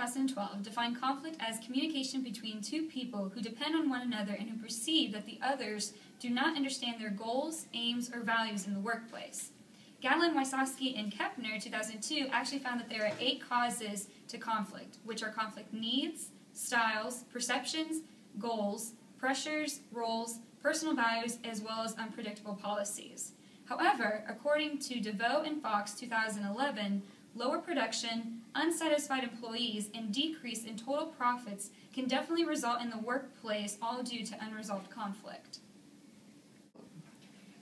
2012 defined conflict as communication between two people who depend on one another and who perceive that the others do not understand their goals, aims, or values in the workplace. Gatlin, Wysocki, and Kepner, 2002, actually found that there are 8 causes to conflict, which are conflict needs, styles, perceptions, goals, pressures, roles, personal values, as well as unpredictable policies. However, according to DeVoe and Fox, 2011, lower production, unsatisfied employees, and decrease in total profits can definitely result in the workplace, all due to unresolved conflict.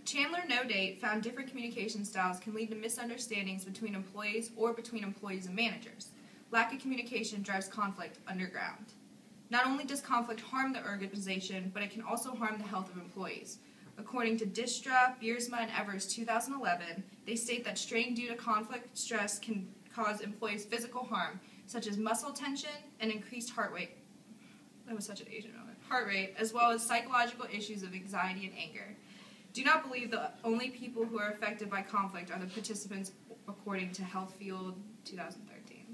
Chandler No Date found different communication styles can lead to misunderstandings between employees or between employees and managers. Lack of communication drives conflict underground. Not only does conflict harm the organization, but it can also harm the health of employees. According to Distra, Biersma, and Evers, 2011, they state that strain due to conflict stress can cause employees physical harm, such as muscle tension and increased heart rate. That was such an Asian moment. Heart rate, as well as psychological issues of anxiety and anger. Do not believe the only people who are affected by conflict are the participants, according to Healthfield, 2013.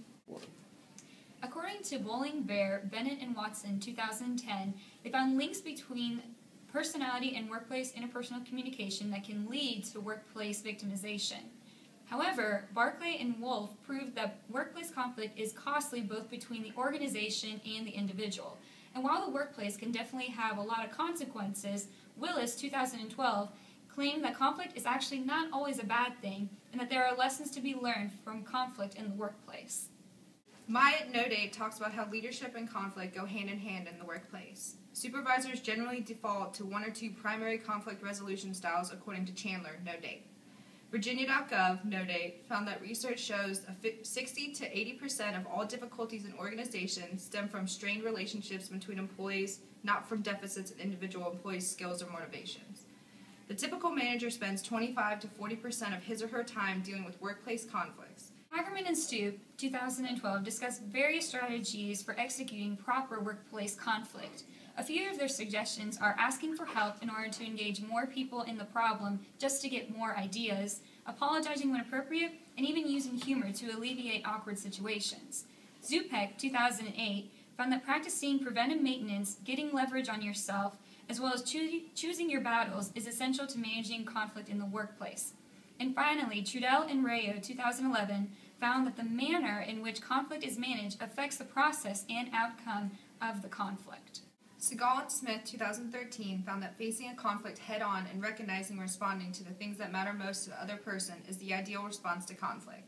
According to Bowling, Bear, Bennett, and Watson, 2010, they found links between personality and workplace interpersonal communication that can lead to workplace victimization. However, Barclay and Wolf proved that workplace conflict is costly both between the organization and the individual. And while the workplace can definitely have a lot of consequences, Willis, 2012, claimed that conflict is actually not always a bad thing and that there are lessons to be learned from conflict in the workplace. Myatt No Date talks about how leadership and conflict go hand in hand in the workplace. Supervisors generally default to 1 or 2 primary conflict resolution styles, according to Chandler No Date. Virginia.gov No Date found that research shows 60 to 80% of all difficulties in organizations stem from strained relationships between employees, not from deficits in individual employees' skills or motivations. The typical manager spends 25 to 40% of his or her time dealing with workplace conflicts. Hagerman and Stoop, 2012, discussed various strategies for executing proper workplace conflict. A few of their suggestions are asking for help in order to engage more people in the problem just to get more ideas, apologizing when appropriate, and even using humor to alleviate awkward situations. Zupek, 2008, found that practicing preventive maintenance, getting leverage on yourself, as well as choosing your battles is essential to managing conflict in the workplace. And finally, Trudell and Rayo, 2011, found that the manner in which conflict is managed affects the process and outcome of the conflict. Segal and Smith, 2013, found that facing a conflict head-on and recognizing and responding to the things that matter most to the other person is the ideal response to conflict.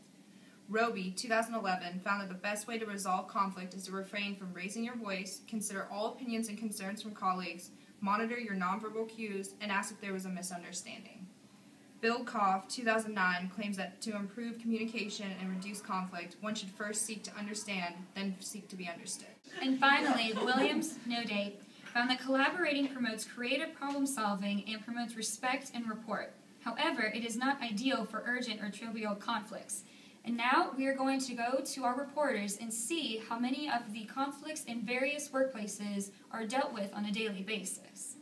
Roby, 2011, found that the best way to resolve conflict is to refrain from raising your voice, consider all opinions and concerns from colleagues, monitor your nonverbal cues, and ask if there was a misunderstanding. Bill Koff, 2009, claims that to improve communication and reduce conflict, one should first seek to understand, then seek to be understood. And finally, Williams, No Date, found that collaborating promotes creative problem solving and promotes respect and rapport. However, it is not ideal for urgent or trivial conflicts. And now we are going to go to our reporters and see how many of the conflicts in various workplaces are dealt with on a daily basis.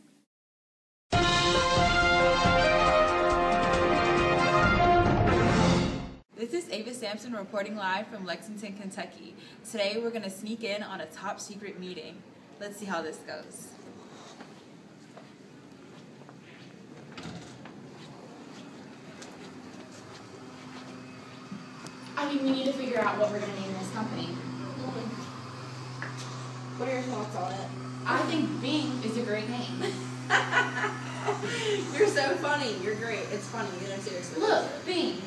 This is Ava Sampson reporting live from Lexington, Kentucky. Today we're going to sneak in on a top secret meeting. Let's see how this goes. I mean, we need to figure out what we're going to name this company. What are your thoughts on it? I think Bing is a great name. You're so funny. You're great. It's funny. You know, seriously. Look, Bing.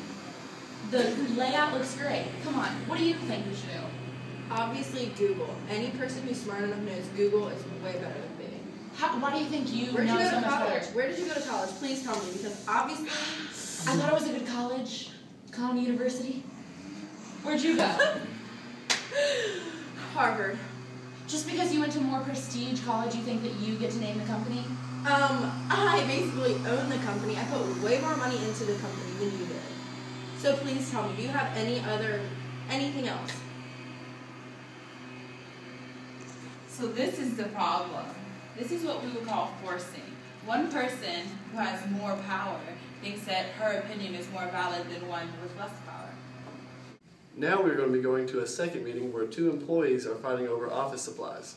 The layout looks great. Come on, what do you think we should do? Obviously, Google. Any person who's smart enough knows Google is way better than Bing. Why do you think you Where did know you go so to much college? better? Where did you go to college? Please tell me, because obviously... I thought it was a good college. Colony University. Where'd you go? Harvard. Just because you went to more prestige college, you think that you get to name the company? I basically own the company. I put way more money into the company than you did. So please tell me, do you have anything else? So this is the problem. This is what we would call forcing. One person who has more power thinks that her opinion is more valid than one with less power. Now we're going to be going to a second meeting where two employees are fighting over office supplies.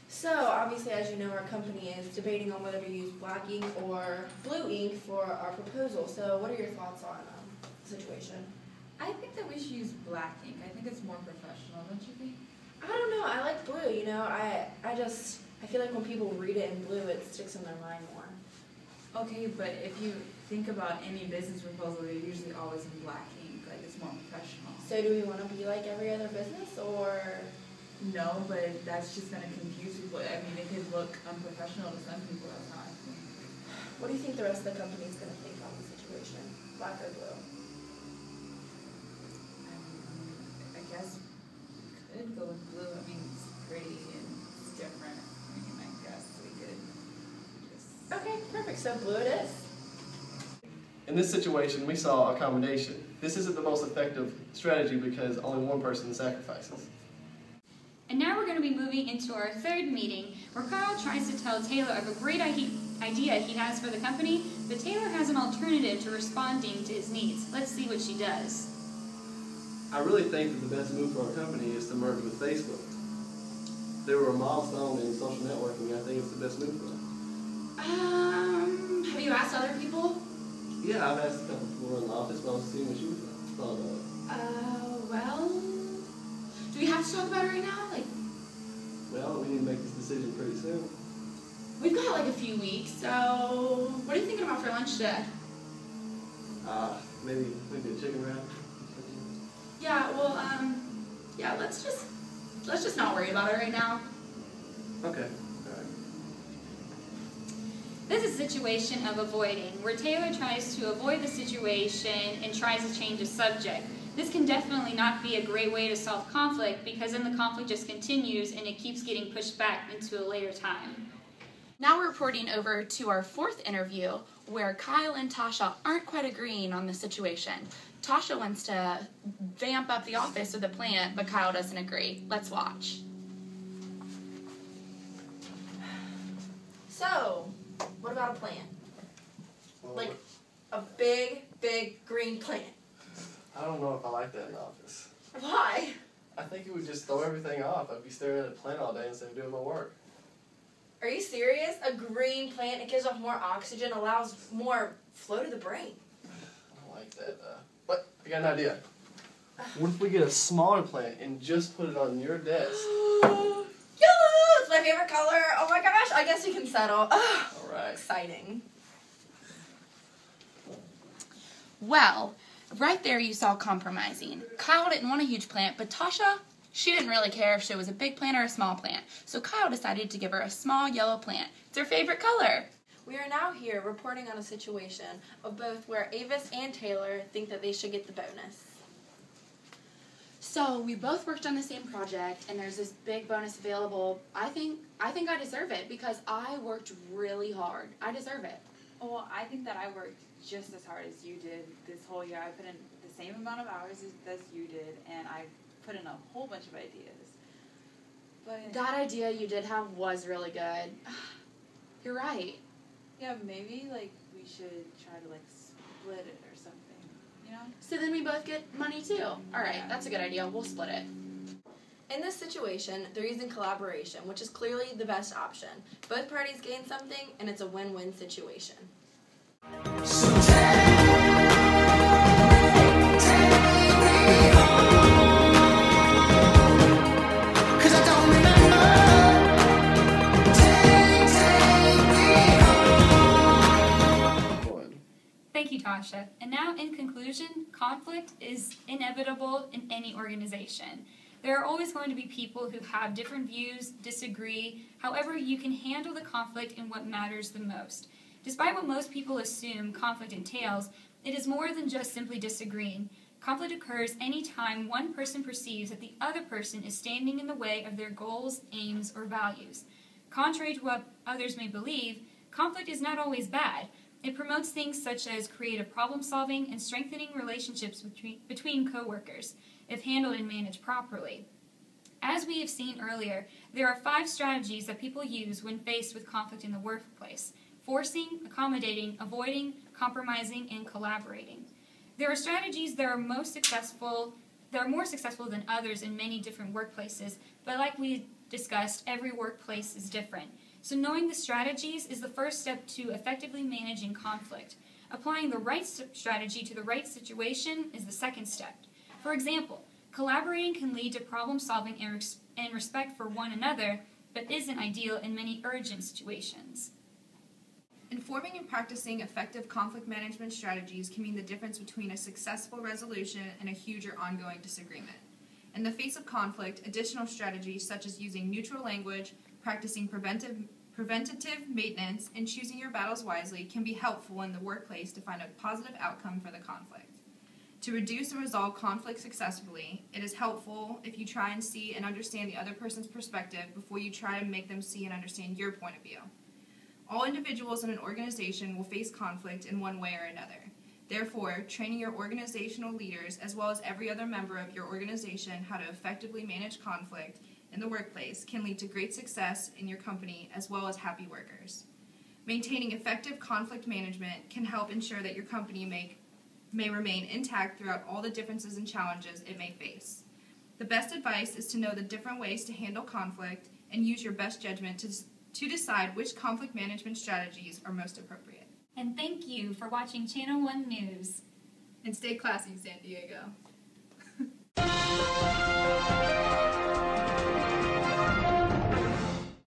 So, obviously, as you know, our company is debating on whether to use black ink or blue ink for our proposal. So, what are your thoughts on the situation? I think that we should use black ink. I think it's more professional, don't you think? I don't know. I like blue. You know, I feel like when people read it in blue, it sticks in their mind more. Okay, but if you think about any business proposal, they're usually always in black ink. Like, it's more professional. So, do we want to be like every other business, or? No, but that's just going to confuse people. I mean, it could look unprofessional to some people. That's not. What do you think the rest of the company is going to think on the situation? Black or blue? I guess we could go with blue. I mean, it's pretty and it's different. I mean, I guess we could just. Okay, perfect. So blue it is. In this situation, we saw accommodation. This isn't the most effective strategy because only one person sacrifices. And now we're going to be moving into our third meeting, where Kyle tries to tell Taylor of a great idea he has for the company, but Taylor has an alternative to responding to his needs. Let's see what she does. I really think that the best move for our company is to merge with Facebook. They were a milestone in social networking. I think it's the best move for us. Have you asked other people? Yeah, I've asked a couple people in the office, but I was seeing what you thought of. Well, do we have to talk about it right now? Well, we need to make this decision pretty soon. We've got like a few weeks, so what are you thinking about for lunch today? Maybe a chicken wrap. Yeah, well, yeah, let's just not worry about it right now. Okay. All right. This is a situation of avoiding, where Taylor tries to avoid the situation and tries to change the subject. This can definitely not be a great way to solve conflict, because then the conflict just continues and it keeps getting pushed back into a later time. Now we're reporting over to our fourth interview, where Kyle and Tasha aren't quite agreeing on the situation. Tasha wants to vamp up the office with a plant, but Kyle doesn't agree. Let's watch. So, what about a plant? Well, Like a big, big green plant. I don't know if I like that in the office. Why? I think it would just throw everything off. I'd be staring at a plant all day instead of doing my work. Are you serious? A green plant, it gives off more oxygen, allows more flow to the brain. I don't like that. But I got an idea. What if we get a smaller plant and just put it on your desk? Yellow! It's my favorite color. Oh my gosh, I guess we can settle. All right. Exciting. Well, right there you saw compromising. Kyle didn't want a huge plant, but Tasha, she didn't really care if it was a big plant or a small plant. So Kyle decided to give her a small yellow plant. It's her favorite color. We are now here reporting on a situation of both where Avis and Taylor think that they should get the bonus. So we both worked on the same project, and there's this big bonus available. I think I deserve it because I worked really hard. I deserve it. Well, I think that I worked just as hard as you did this whole year. I put in the same amount of hours as you did, and I put in a whole bunch of ideas. But That idea you did have was really good. You're right. yeah, maybe like we should try to like split it or something. You know? So then we both get money too. All right, that's a good idea. We'll split it. In this situation, they're using collaboration, which is clearly the best option. Both parties gain something, and it's a win-win situation. Thank you, Tasha. And now, in conclusion, conflict is inevitable in any organization. There are always going to be people who have different views, disagree. However, you can handle the conflict in what matters the most. Despite what most people assume conflict entails, it is more than just simply disagreeing. Conflict occurs anytime one person perceives that the other person is standing in the way of their goals, aims, or values. Contrary to what others may believe, conflict is not always bad. It promotes things such as creative problem solving and strengthening relationships between coworkers, if handled and managed properly. As we have seen earlier, there are 5 strategies that people use when faced with conflict in the workplace: forcing, accommodating, avoiding, compromising, and collaborating. There are strategies that are more successful than others in many different workplaces, but like we discussed, every workplace is different. So knowing the strategies is the first step to effectively managing conflict. Applying the right strategy to the right situation is the second step. For example, collaborating can lead to problem solving and respect for one another, but isn't ideal in many urgent situations. Informing and practicing effective conflict management strategies can mean the difference between a successful resolution and a huge or ongoing disagreement. In the face of conflict, additional strategies such as using neutral language, practicing preventative maintenance, and choosing your battles wisely can be helpful in the workplace to find a positive outcome for the conflict. To reduce and resolve conflict successfully, it is helpful if you try and see and understand the other person's perspective before you try to make them see and understand your point of view. All individuals in an organization will face conflict in one way or another. Therefore, training your organizational leaders as well as every other member of your organization how to effectively manage conflict in the workplace can lead to great success in your company as well as happy workers. Maintaining effective conflict management can help ensure that your company may remain intact throughout all the differences and challenges it may face. The best advice is to know the different ways to handle conflict and use your best judgment to decide which conflict management strategies are most appropriate. And thank you for watching Channel 1 News. And stay classy, San Diego.